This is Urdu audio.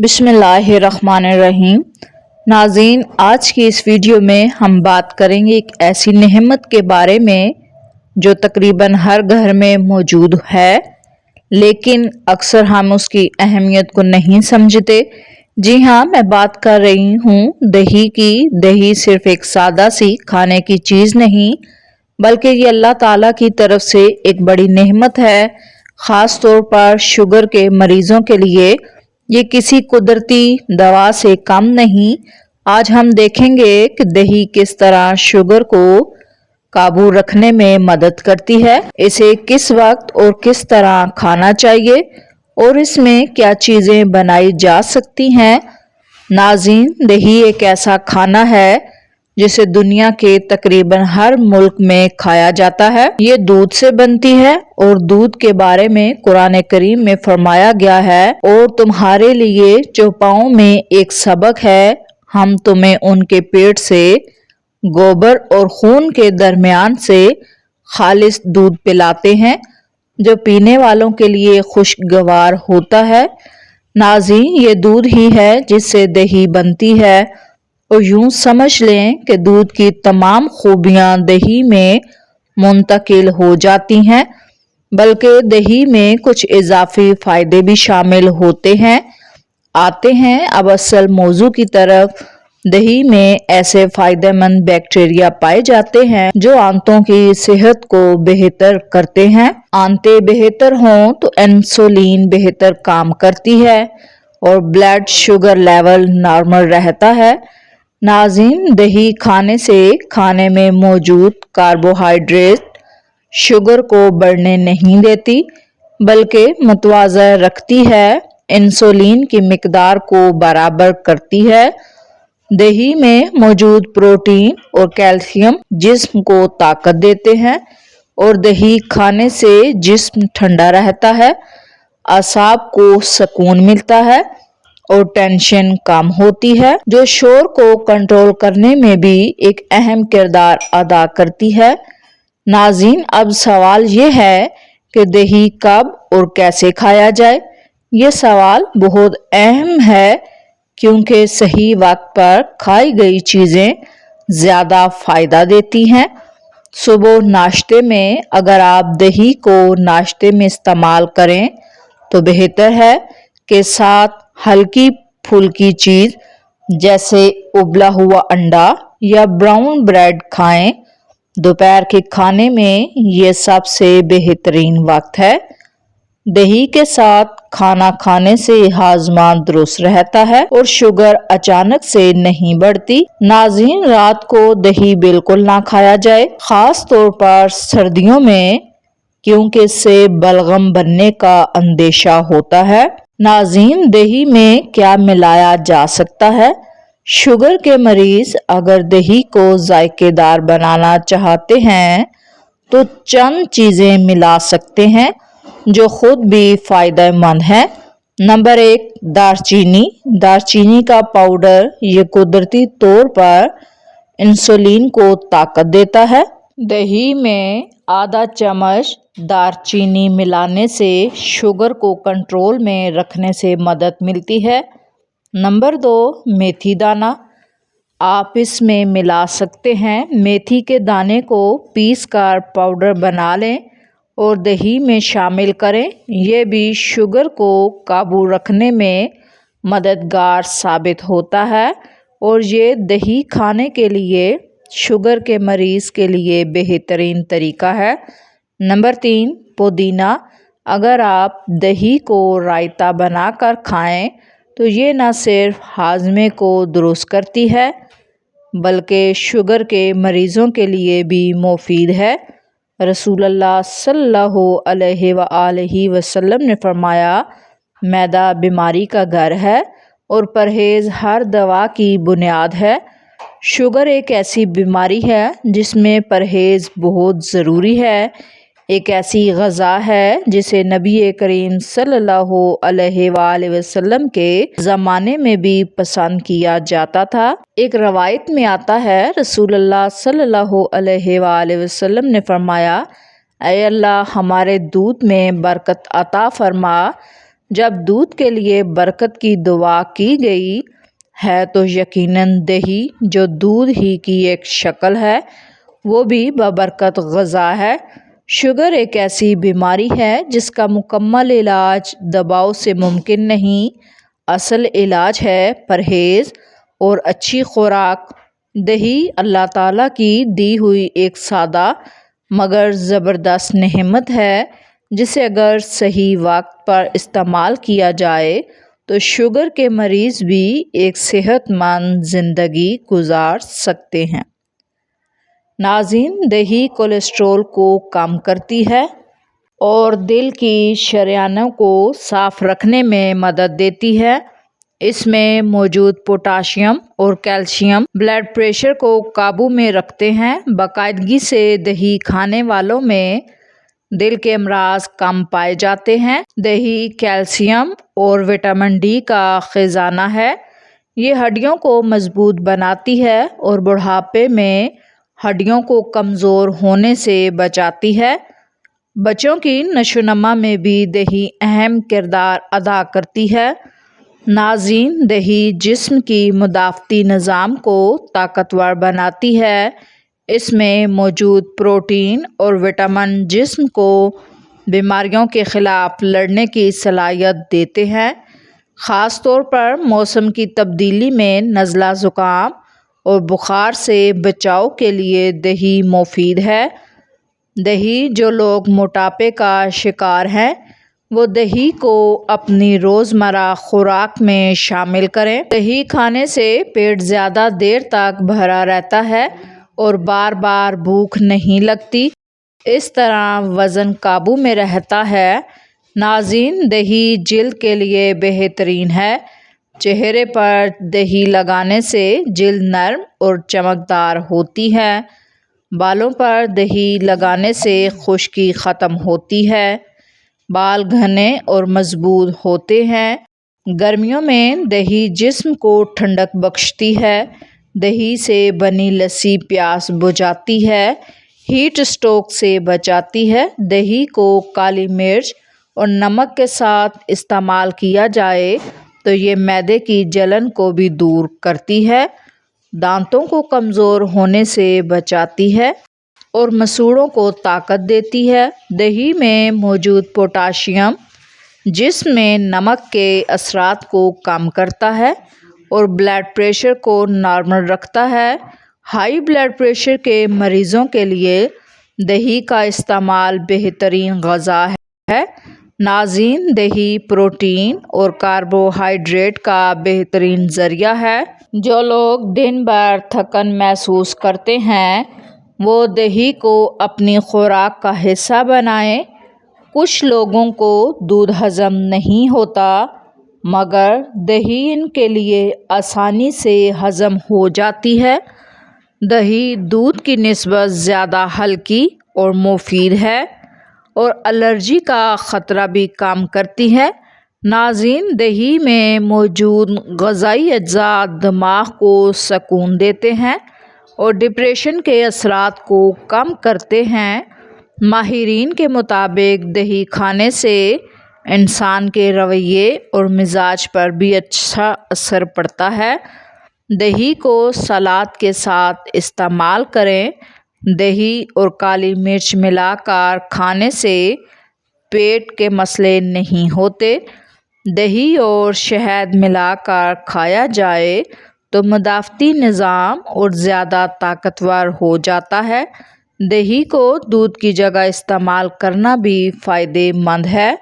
بسم اللہ الرحمن الرحیم۔ ناظرین، آج کی اس ویڈیو میں ہم بات کریں گے ایک ایسی نعمت کے بارے میں جو تقریباً ہر گھر میں موجود ہے، لیکن اکثر ہم اس کی اہمیت کو نہیں سمجھتے۔ جی ہاں، میں بات کر رہی ہوں دہی کی۔ دہی صرف ایک سادہ سی کھانے کی چیز نہیں، بلکہ یہ اللہ تعالیٰ کی طرف سے ایک بڑی نعمت ہے، خاص طور پر شوگر کے مریضوں کے لیے۔ یہ کسی قدرتی دوا سے کم نہیں۔ آج ہم دیکھیں گے کہ دہی کس طرح شوگر کو قابو رکھنے میں مدد کرتی ہے، اسے کس وقت اور کس طرح کھانا چاہیے، اور اس میں کیا چیزیں بنائی جا سکتی ہیں۔ ناظرین، دہی ایک ایسا کھانا ہے جسے دنیا کے تقریباً ہر ملک میں کھایا جاتا ہے۔ یہ دودھ سے بنتی ہے، اور دودھ کے بارے میں قرآن کریم میں فرمایا گیا ہے، اور تمہارے لیے چوپاؤں میں ایک سبق ہے، ہم تمہیں ان کے پیٹ سے گوبر اور خون کے درمیان سے خالص دودھ پلاتے ہیں جو پینے والوں کے لیے خوشگوار ہوتا ہے۔ ناظرین، یہ دودھ ہی ہے جس سے دہی بنتی ہے، اور یوں سمجھ لیں کہ دودھ کی تمام خوبیاں دہی میں منتقل ہو جاتی ہیں، بلکہ دہی میں کچھ اضافی فائدے بھی شامل ہوتے ہیں۔ آتے ہیں اب اصل موضوع کی طرف۔ دہی میں ایسے فائدہ مند بیکٹیریا پائے جاتے ہیں جو آنتوں کی صحت کو بہتر کرتے ہیں۔ آنتیں بہتر ہوں تو انسولین بہتر کام کرتی ہے، اور بلڈ شوگر لیول نارمل رہتا ہے۔ ناظرین، دہی کھانے سے کھانے میں موجود کاربوہائیڈریٹ شوگر کو بڑھنے نہیں دیتی، بلکہ متوازن رکھتی ہے، انسولین کی مقدار کو برابر کرتی ہے۔ دہی میں موجود پروٹین اور کیلشیم جسم کو طاقت دیتے ہیں، اور دہی کھانے سے جسم ٹھنڈا رہتا ہے، اعصاب کو سکون ملتا ہے، اور ٹینشن کم ہوتی ہے، جو شور کو کنٹرول کرنے میں بھی ایک اہم کردار ادا کرتی ہے۔ ناظرین، اب سوال یہ ہے کہ دہی کب اور کیسے کھایا جائے۔ یہ سوال بہت اہم ہے، کیونکہ صحیح وقت پر کھائی گئی چیزیں زیادہ فائدہ دیتی ہیں۔ صبح ناشتے میں اگر آپ دہی کو ناشتے میں استعمال کریں تو بہتر ہے، کے ساتھ ہلکی پھلکی چیز جیسے ابلا ہوا انڈا یا براؤن بریڈ کھائیں۔ دوپہر کے کھانے میں یہ سب سے بہترین وقت ہے۔ دہی کے ساتھ کھانا کھانے سے ہاضمہ درست رہتا ہے، اور شوگر اچانک سے نہیں بڑھتی۔ ناظرین، رات کو دہی بالکل نہ کھایا جائے، خاص طور پر سردیوں میں، کیونکہ اس سے بلغم بننے کا اندیشہ ہوتا ہے۔ ناظرین، دہی میں کیا ملایا جا سکتا ہے؟ شوگر کے مریض اگر دہی کو ذائقہ دار بنانا چاہتے ہیں تو چند چیزیں ملا سکتے ہیں جو خود بھی فائدہ مند ہیں۔ نمبر 1، دار چینی۔ دار چینی کا پاؤڈر یہ قدرتی طور پر انسولین کو طاقت دیتا ہے۔ دہی میں آدھا چمچ دار چینی ملانے سے شوگر کو کنٹرول میں رکھنے سے مدد ملتی ہے۔ نمبر 2، میتھی دانہ۔ آپ اس میں ملا سکتے ہیں۔ میتھی کے دانے کو پیس کر پاؤڈر بنا لیں اور دہی میں شامل کریں، یہ بھی شوگر کو قابو رکھنے میں مددگار ثابت ہوتا ہے، اور یہ دہی کھانے کے لیے شوگر کے مریض کے لیے بہترین طریقہ ہے۔ نمبر 3، پودینہ۔ اگر آپ دہی کو رائتہ بنا کر کھائیں تو یہ نہ صرف ہاضمے کو درست کرتی ہے، بلکہ شوگر کے مریضوں کے لیے بھی مفید ہے۔ رسول اللہ صلی اللہ علیہ وآلہ وسلم نے فرمایا، معدہ بیماری کا گھر ہے، اور پرہیز ہر دوا کی بنیاد ہے۔ شوگر ایک ایسی بیماری ہے جس میں پرہیز بہت ضروری ہے۔ ایک ایسی غذا ہے جسے نبی کریم صلی اللہ علیہ وآلہ وسلم کے زمانے میں بھی پسند کیا جاتا تھا۔ ایک روایت میں آتا ہے، رسول اللہ صلی اللہ علیہ وآلہ وسلم نے فرمایا، اے اللہ، ہمارے دودھ میں برکت عطا فرما، جب دودھ کے لیے برکت کی دعا کی گئی ہے تو یقیناً دہی جو دودھ ہی کی ایک شکل ہے وہ بھی ببرکت غذا ہے۔ شوگر ایک ایسی بیماری ہے جس کا مکمل علاج دواؤں سے ممکن نہیں۔ اصل علاج ہے پرہیز اور اچھی خوراک۔ دہی اللہ تعالیٰ کی دی ہوئی ایک سادہ مگر زبردست نعمت ہے جسے اگر صحیح وقت پر استعمال کیا جائے تو شوگر کے مریض بھی ایک صحت مند زندگی گزار سکتے ہیں۔ ناظرین، دہی کولیسٹرول کو کم کرتی ہے اور دل کی شریانوں کو صاف رکھنے میں مدد دیتی ہے۔ اس میں موجود پوٹاشیم اور کیلشیم بلڈ پریشر کو قابو میں رکھتے ہیں۔ باقاعدگی سے دہی کھانے والوں میں دل کے امراض کم پائے جاتے ہیں۔ دہی کیلشیم اور وٹامن ڈی کا خزانہ ہے۔ یہ ہڈیوں کو مضبوط بناتی ہے اور بڑھاپے میں ہڈیوں کو کمزور ہونے سے بچاتی ہے۔ بچوں کی نشو و نما میں بھی دہی اہم کردار ادا کرتی ہے۔ ناظرین، دہی جسم کی مدافعتی نظام کو طاقتور بناتی ہے۔ اس میں موجود پروٹین اور وٹامن جسم کو بیماریوں کے خلاف لڑنے کی صلاحیت دیتے ہیں۔ خاص طور پر موسم کی تبدیلی میں نزلہ زکام اور بخار سے بچاؤ کے لیے دہی مفید ہے۔ دہی جو لوگ موٹاپے کا شکار ہیں وہ دہی کو اپنی روزمرہ خوراک میں شامل کریں۔ دہی کھانے سے پیٹ زیادہ دیر تک بھرا رہتا ہے اور بار بار بھوک نہیں لگتی۔ اس طرح وزن قابو میں رہتا ہے۔ ناظرین، دہی جلد کے لیے بہترین ہے۔ چہرے پر دہی لگانے سے جلد نرم اور چمکدار ہوتی ہے۔ بالوں پر دہی لگانے سے خشکی ختم ہوتی ہے۔ بال گھنے اور مضبوط ہوتے ہیں۔ گرمیوں میں دہی جسم کو ٹھنڈک بخشتی ہے۔ دہی سے بنی لسی پیاس بجھاتی ہے۔ ہیٹ اسٹروک سے بچاتی ہے۔ دہی کو کالی مرچ اور نمک کے ساتھ استعمال کیا جائے تو یہ معدے کی جلن کو بھی دور کرتی ہے، دانتوں کو کمزور ہونے سے بچاتی ہے اور مسوڑھوں کو طاقت دیتی ہے۔ دہی میں موجود پوٹاشیم جسم میں نمک کے اثرات کو کم کرتا ہے اور بلڈ پریشر کو نارمل رکھتا ہے۔ ہائی بلڈ پریشر کے مریضوں کے لیے دہی کا استعمال بہترین غذا ہے۔ ناظرین، دہی پروٹین اور کاربوہائیڈریٹ کا بہترین ذریعہ ہے۔ جو لوگ دن بھر تھکن محسوس کرتے ہیں وہ دہی کو اپنی خوراک کا حصہ بنائیں۔ کچھ لوگوں کو دودھ ہضم نہیں ہوتا مگر دہی ان کے لیے آسانی سے ہضم ہو جاتی ہے۔ دہی دودھ کی نسبت زیادہ ہلکی اور مفید ہے اور الرجی کا خطرہ بھی کم کرتی ہے۔ ناظرین، دہی میں موجود غذائی اجزاء دماغ کو سکون دیتے ہیں اور ڈپریشن کے اثرات کو کم کرتے ہیں۔ ماہرین کے مطابق دہی کھانے سے انسان کے رویے اور مزاج پر بھی اچھا اثر پڑتا ہے۔ دہی کو سلاد کے ساتھ استعمال کریں۔ دہی اور کالی مرچ ملا کر کھانے سے پیٹ کے مسئلے نہیں ہوتے۔ دہی اور شہد ملا کر کھایا جائے تو مدافعتی نظام اور زیادہ طاقتور ہو جاتا ہے۔ دہی کو دودھ کی جگہ استعمال کرنا بھی فائدہ مند ہے۔